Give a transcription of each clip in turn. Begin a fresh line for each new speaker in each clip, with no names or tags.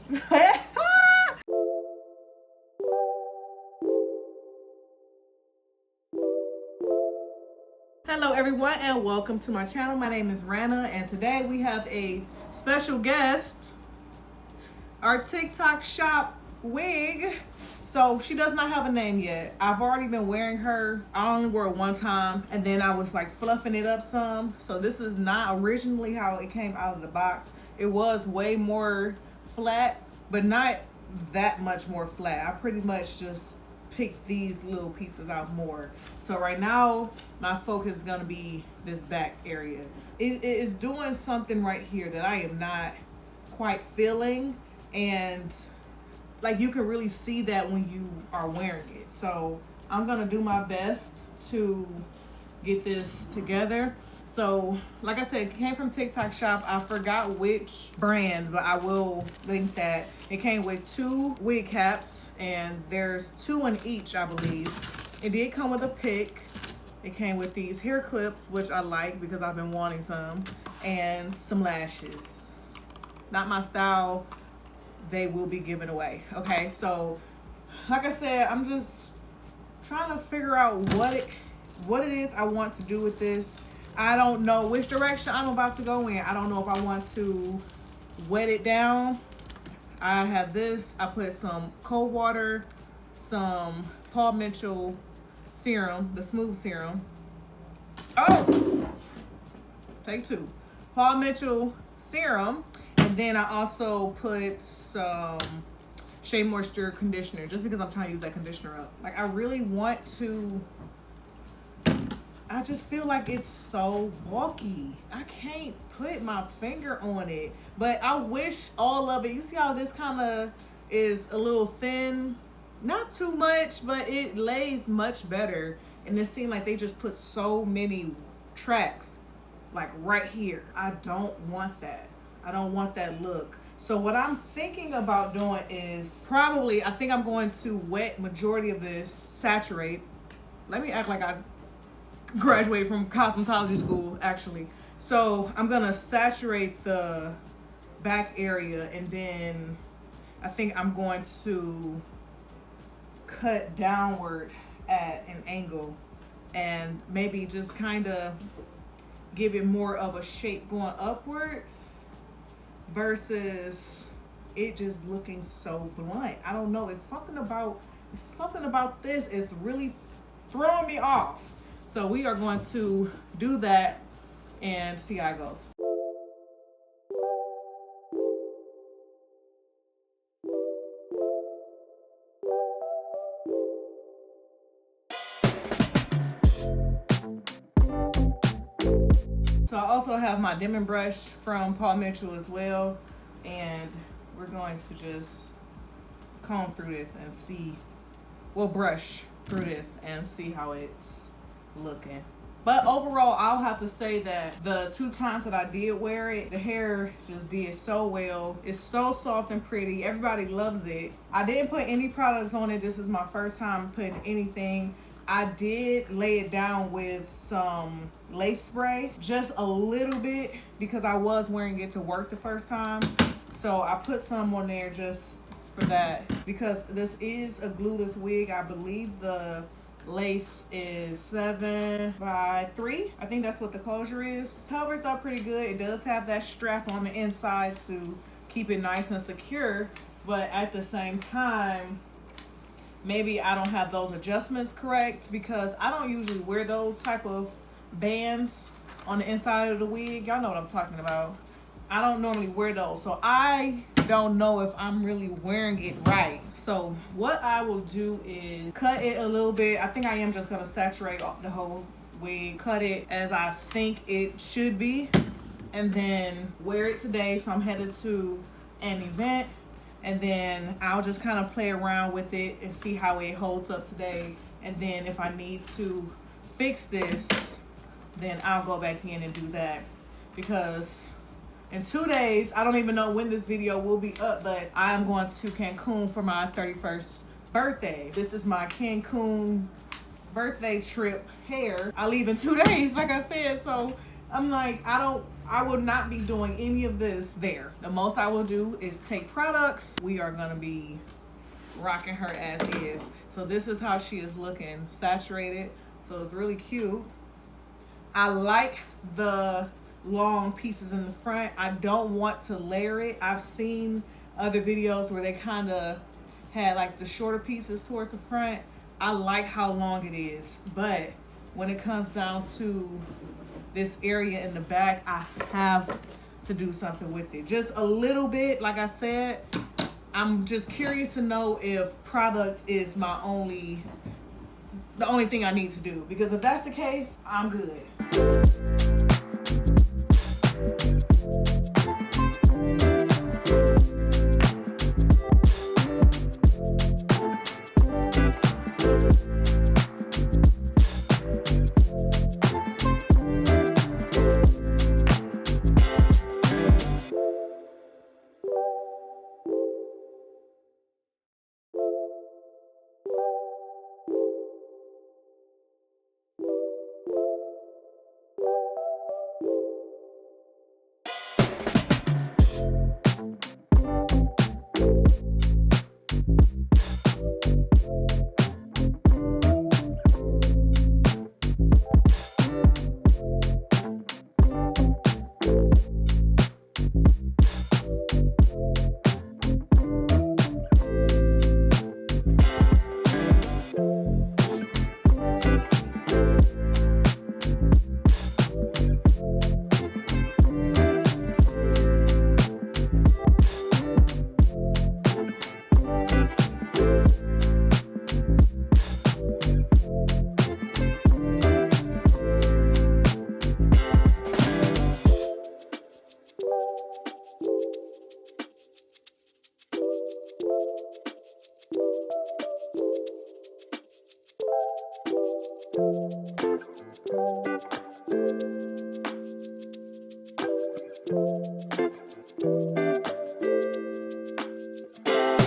Hello everyone and welcome to my channel. My name is Rana and today we have a special guest, our TikTok shop wig. So she does not have a name yet. I've already been wearing her. I only wore it one time and then I was like fluffing it up some. So this is not originally how it came out of the box. It was way more flat, but not that much more flat. I pretty much just pick these little pieces out more. So right now my focus is gonna be this back area. It is doing something right here that I am not quite feeling, and like you can really see that when you are wearing it. So I'm gonna do my best to get this together. So like I said, it came from TikTok shop. I forgot which brands, but I will link that. It came with 2 wig caps and there's 2 in each, I believe. It did come with a pick. It came with these hair clips, which I like because I've been wanting some, and some lashes. Not my style. They will be given away. Okay, so like I said, I'm just trying to figure out what it is I want to do with this. I don't know which direction I'm about to go in. I don't know if I want to wet it down. I have this. I put some cold water, some Paul Mitchell serum, the smooth serum. Oh, take 2. Paul Mitchell serum. And then I also put some Shea Moisture conditioner just because I'm trying to use that conditioner up. Like I really want to, I just feel like it's so bulky. I can't put my finger on it, but I wish all of it, you see how this kind of is a little thin, not too much, but it lays much better. And it seemed like they just put so many tracks like right here. I don't want that. I don't want that look. So what I'm thinking about doing is probably, I think I'm going to wet majority of this, saturate. Let me act like I graduated from cosmetology school actually. So I'm gonna saturate the back area, and then I think I'm going to cut downward at an angle and maybe just kind of give it more of a shape going upwards versus it just looking so blunt. I don't know, it's something about this is really throwing me off. So we are going to do that and see how it goes. So I also have my dimming brush from Paul Mitchell as well. And we're going to just comb through this and see, we'll brush through this and see how it's looking. But overall, I'll have to say that the 2 times that I did wear it, the hair just did so well. It's so soft and pretty. Everybody loves it. I didn't put any products on it. This is my first time putting anything. I did lay it down with some lace spray, just a little bit, because I was wearing it to work the first time. So I put some on there just for that, because this is a glueless wig. I believe the lace is 7 by 3. I think that's what the closure is. Covers up pretty good. It does have that strap on the inside to keep it nice and secure, but at the same time, maybe I don't have those adjustments correct, because I don't usually wear those type of bands on the inside of the wig. Y'all know what I'm talking about. I don't normally wear those, so I don't know if I'm really wearing it right. So what I will do is cut it a little bit. I think I am just gonna saturate the whole wig, cut it as I think it should be, and then wear it today. So I'm headed to an event, and then I'll just kind of play around with it and see how it holds up today. And then if I need to fix this, then I'll go back in and do that, because in 2 days, I don't even know when this video will be up, but I am going to Cancun for my 31st birthday. This is my Cancun birthday trip hair. I leave in 2 days, like I said, so I'm like, I I will not be doing any of this there. The most I will do is take products. We are gonna be rocking her as is. So this is how she is looking, saturated. So it's really cute. I like the long pieces in the front. I don't want to layer it. I've seen other videos where they kind of had like the shorter pieces towards the front. I like how long it is, but when it comes down to this area in the back, I have to do something with it. Just a little bit, like I said. I'm just curious to know if product is the only thing I need to do, because if that's the case, I'm good.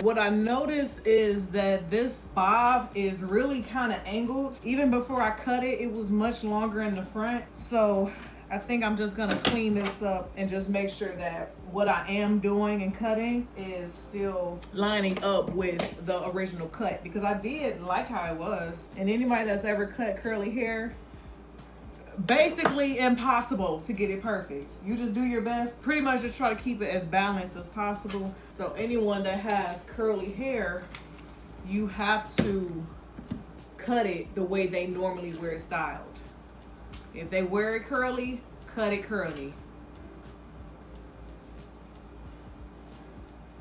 What I noticed is that this bob is really kind of angled. Even before I cut it, it was much longer in the front. So I think I'm just gonna clean this up and just make sure that what I am doing and cutting is still lining up with the original cut, because I did like how it was. And anybody that's ever cut curly hair, basically impossible to get it perfect. You just do your best. Pretty much just try to keep it as balanced as possible. So anyone that has curly hair, you have to cut it the way they normally wear it styled. If they wear it curly, cut it curly.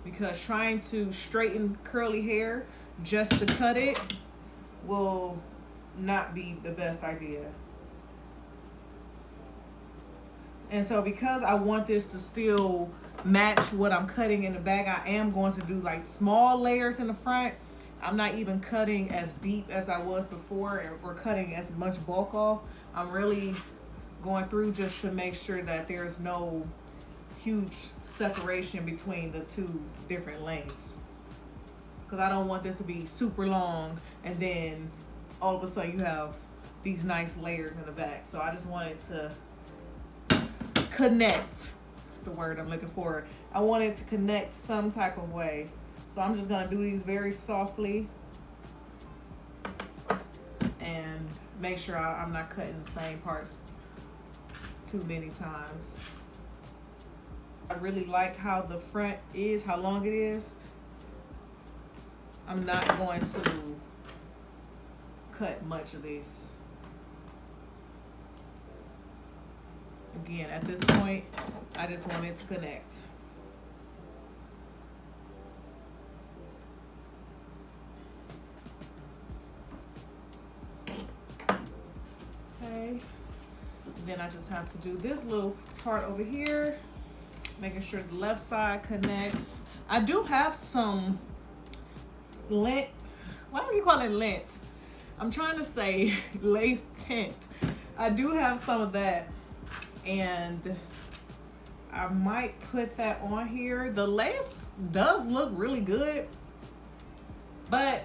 Because trying to straighten curly hair just to cut it will not be the best idea. And so because I want this to still match what I'm cutting in the back, I am going to do like small layers in the front. I'm not even cutting as deep as I was before or cutting as much bulk off. I'm really going through just to make sure that there's no huge separation between the two different lengths. Because I don't want this to be super long and then all of a sudden you have these nice layers in the back. So I just wanted to connect. That's the word I'm looking for. I wanted to connect some type of way. So I'm just gonna do these very softly and make sure I'm not cutting the same parts too many times. I really like how the front is, how long it is. I'm not going to cut much of this. Again, at this point, I just want it to connect. Okay. Then I just have to do this little part over here, making sure the left side connects. I do have some lint. Why do you call it lint? I'm trying to say lace tint. I do have some of that. And I might put that on here. The lace does look really good, but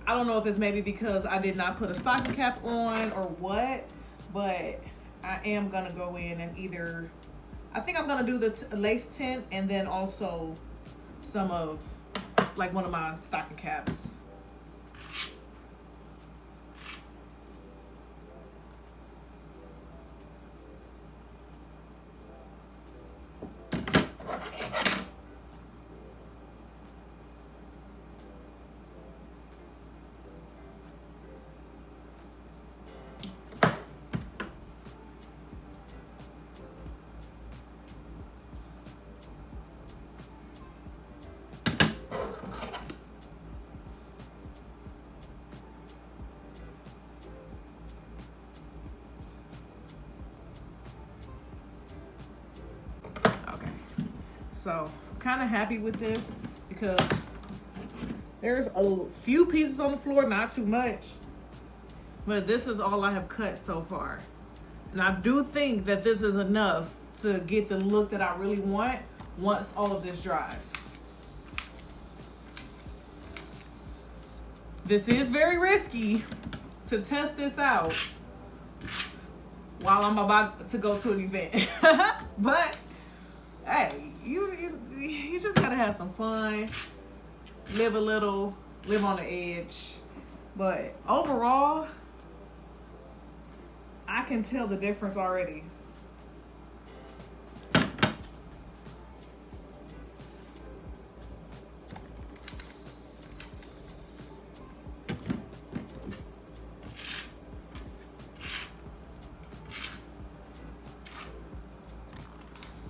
I don't know if it's maybe because I did not put a stocking cap on or what, but I am gonna go in and either I think I'm gonna do the lace tint and then also some of like one of my stocking caps. So I'm kind of happy with this because there's a few pieces on the floor, not too much, but this is all I have cut so far. And I do think that this is enough to get the look that I really want once all of this dries. This is very risky to test this out while I'm about to go to an event. But hey, you just gotta have some fun, live a little, live on the edge. But overall, I can tell the difference already.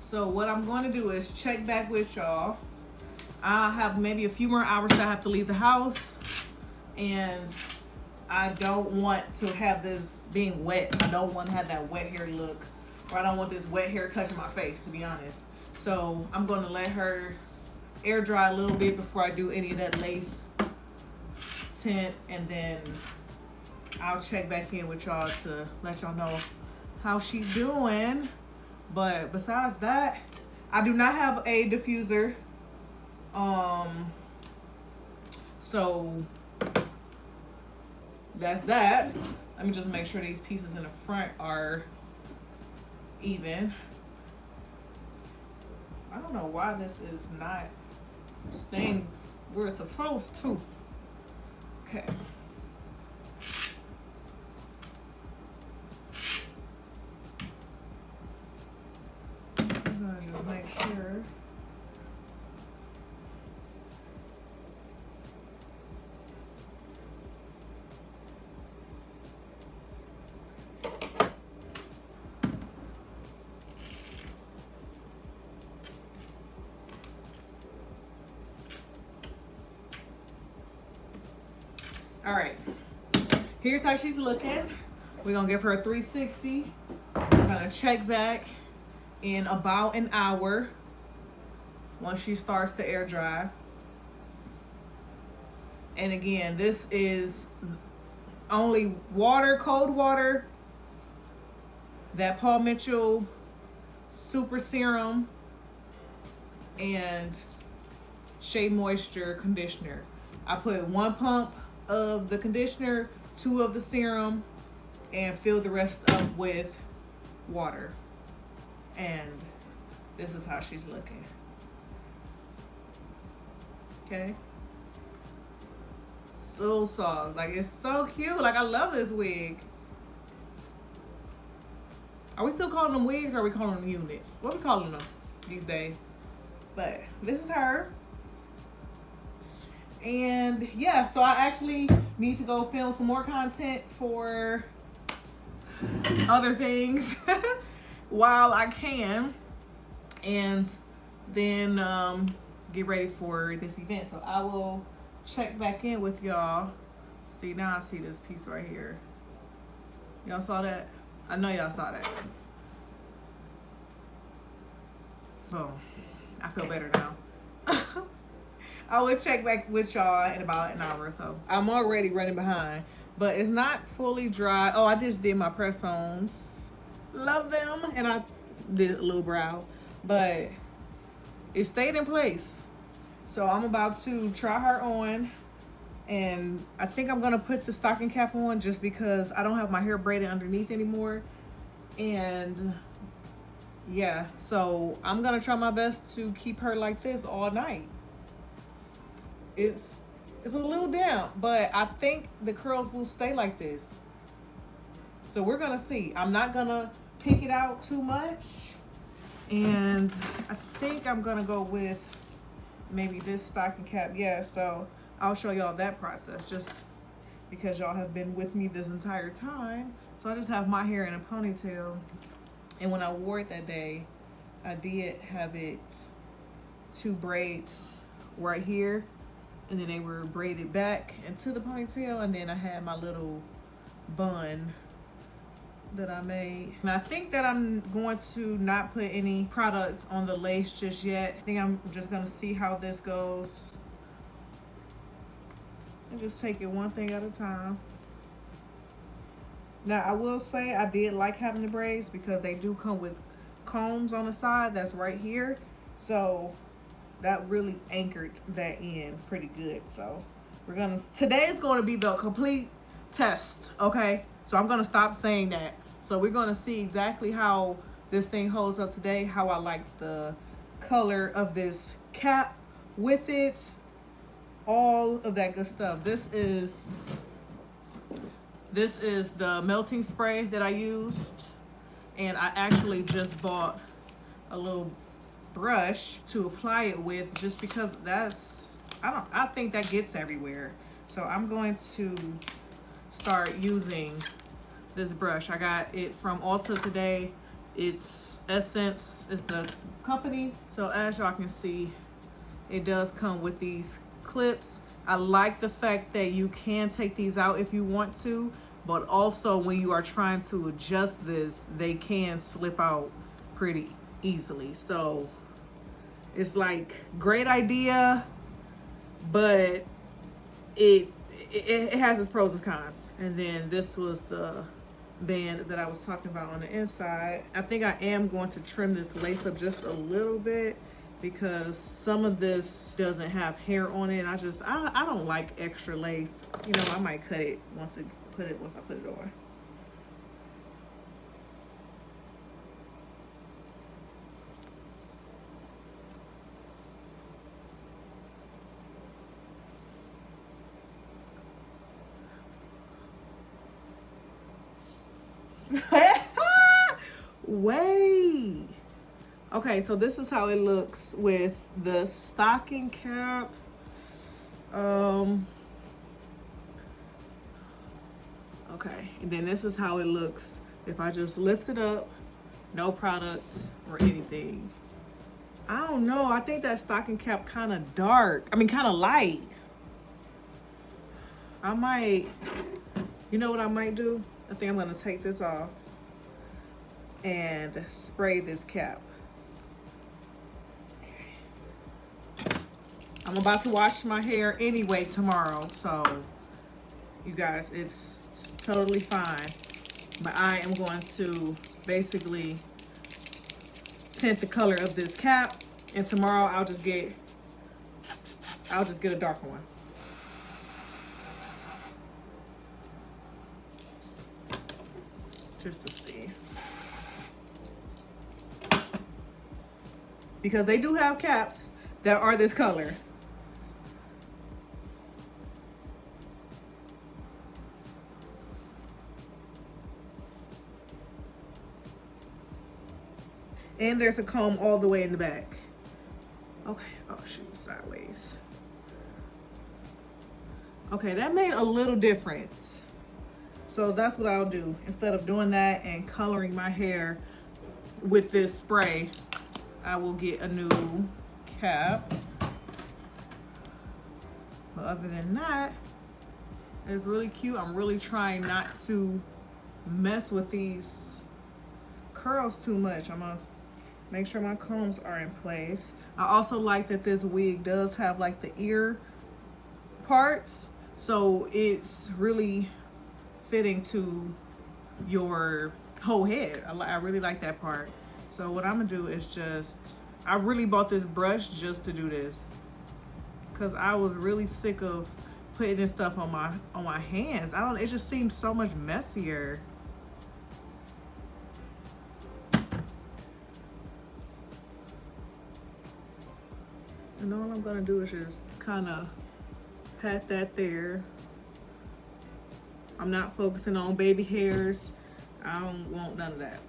So what I'm going to do is check back with y'all. I have maybe a few more hours that I have to leave the house, and I don't want to have this being wet. I don't want to have that wet hair look, or I don't want this wet hair touching my face, to be honest. So I'm going to let her air dry a little bit before I do any of that lace tint, and then I'll check back in with y'all to let y'all know how she's doing. But besides that, I do not have a diffuser. So that's that. Let me just make sure these pieces in the front are even. I don't know why this is not staying where it's supposed to. Okay. Just make sure. All right, here's how she's looking. We're gonna give her a 360. We're gonna check back in about an hour once she starts to air dry. And again, this is only water, cold water, that Paul Mitchell Super Serum, and Shea Moisture conditioner. I put 1 pump of the conditioner, 2 of the serum, and fill the rest up with water. And this is how she's looking. Okay. So soft. Like, it's so cute. Like, I love this wig. Are we still calling them wigs, or are we calling them units? What are we calling them these days? But this is her. And yeah, so I actually need to go film some more content for other things while I can, and then get ready for this event. So I will check back in with y'all. See, now I see this piece right here. Y'all saw that? I know y'all saw that. Boom. I feel better now. I will check back with y'all in about an hour or so. I'm already running behind, but it's not fully dry. Oh, I just did my press-ons. Love them. And I did a little brow, but it stayed in place. So I'm about to try her on, and I think I'm gonna put the stocking cap on just because I don't have my hair braided underneath anymore. And yeah, so I'm gonna try my best to keep her like this all night. It's it's a little damp, but I think the curls will stay like this. So we're gonna see. I'm not gonna pick it out too much. And I think I'm gonna go with maybe this stocking cap. Yeah, so I'll show y'all that process just because y'all have been with me this entire time. So I just have my hair in a ponytail. And when I wore it that day, I did have it two braids right here. And then they were braided back into the ponytail. And then I had my little bun that I made. And I think that I'm going to not put any product on the lace just yet. I think I'm just gonna see how this goes. And just take it one thing at a time. Now I will say I did like having the braids because they do come with combs on the side that's right here. So that really anchored that in pretty good. So today is gonna be the complete test, okay? So I'm gonna stop saying that. So we're gonna see exactly how this thing holds up today, how I like the color of this cap with it, all of that good stuff. This is the melting spray that I used, and I actually just bought a little brush to apply it with just because I think that gets everywhere. So I'm going to start using this brush. I got it from Ulta today. It's Essence is the company. So as y'all can see, it does come with these clips. I like the fact that you can take these out if you want to, but also when you are trying to adjust this, they can slip out pretty easily. So it's like great idea, but it has its pros and cons. And then this was the band that I was talking about on the inside. I think I am going to trim this lace up just a little bit because some of this doesn't have hair on it. I don't like extra lace. You know, I might cut it once I put it on. Wait. Okay, so this is how it looks with the stocking cap. Okay, and then this is how it looks if I just lift it up, no products or anything. I don't know. I think that stocking cap kind of dark. I mean, kind of light. I might, you know what I might do? I think I'm gonna take this off and spray this cap. Okay. I'm about to wash my hair anyway tomorrow, so you guys, it's totally fine. But I am going to basically tint the color of this cap, and tomorrow I'll just get a darker one. Just to see. Because they do have caps that are this color. And there's a comb all the way in the back. Okay, oh shoot, sideways. Okay, that made a little difference. So that's what I'll do. Instead of doing that and coloring my hair with this spray, I will get a new cap. But other than that, it's really cute. I'm really trying not to mess with these curls too much. I'm gonna make sure my combs are in place. I also like that this wig does have like the ear parts, so it's really fitting to your whole head. I really like that part. So what I'm gonna do is I really bought this brush just to do this, because I was really sick of putting this stuff on my hands. It just seems so much messier. And all I'm gonna do is just kind of pat that there. I'm not focusing on baby hairs. I don't want none of that.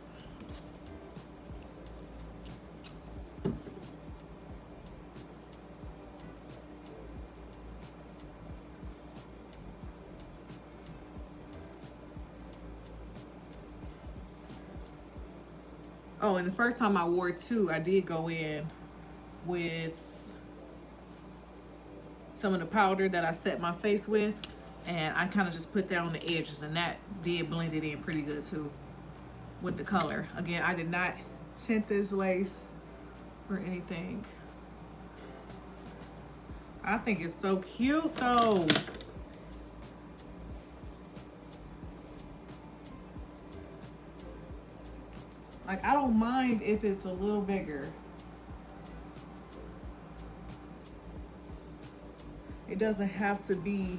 Oh, and the first time I wore it too, I did go in with some of the powder that I set my face with, and I kind of just put that on the edges, and that did blend it in pretty good too with the color. Again, I did not tint this lace or anything. I think it's so cute though. Like, I don't mind if it's a little bigger. It doesn't have to be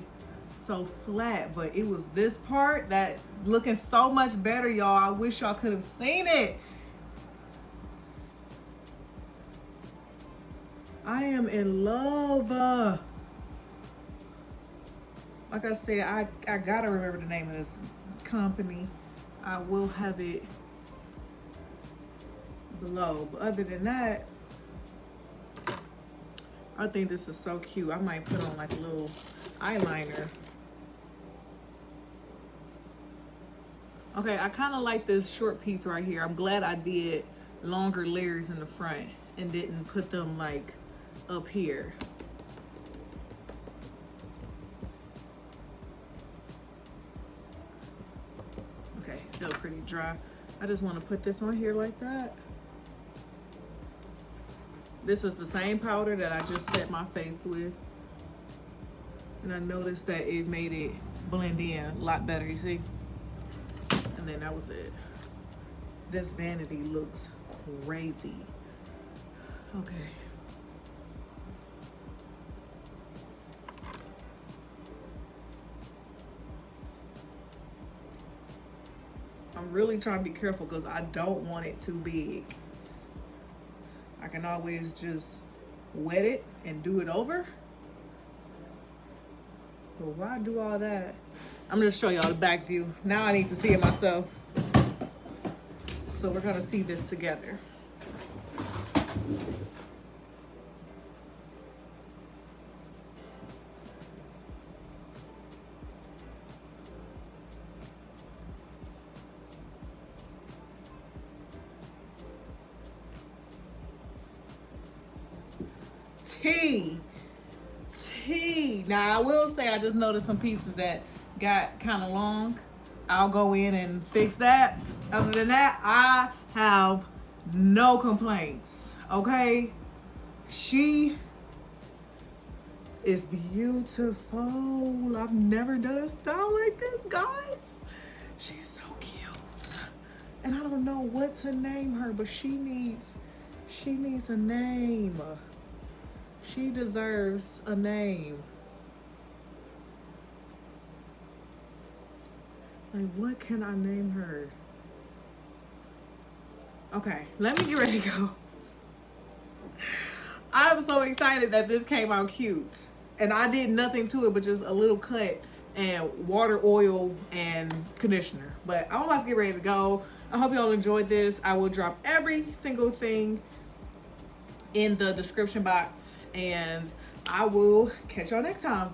so flat, but it was this part that looking so much better, y'all. I wish y'all could have seen it. I am in love. Like I said, I gotta remember the name of this company. I will have it below, but other than that, I think this is so cute. I might put on like a little eyeliner. Okay, I kind of like this short piece right here. I'm glad I did longer layers in the front and didn't put them like up here. Okay, still pretty dry. I just want to put this on here like that. This is the same powder that I just set my face with. And I noticed that it made it blend in a lot better, you see? And then that was it. This vanity looks crazy. Okay. I'm really trying to be careful because I don't want it too big. I can always just wet it and do it over. But why do all that? I'm gonna show y'all the back view. Now I need to see it myself. So we're gonna see this together. T. Now I will say I just noticed some pieces that got kind of long. I'll go in and fix that. Other than that, I have no complaints. Okay, she is beautiful. I've never done a style like this, guys. She's so cute, and I don't know what to name her, but she needs a name. She deserves a name. Like, what can I name her? Okay, let me get ready to go. I'm so excited that this came out cute. And I did nothing to it but just a little cut and water, oil, and conditioner. But I'm about to get ready to go. I hope y'all enjoyed this. I will drop every single thing in the description box. And I will catch y'all next time.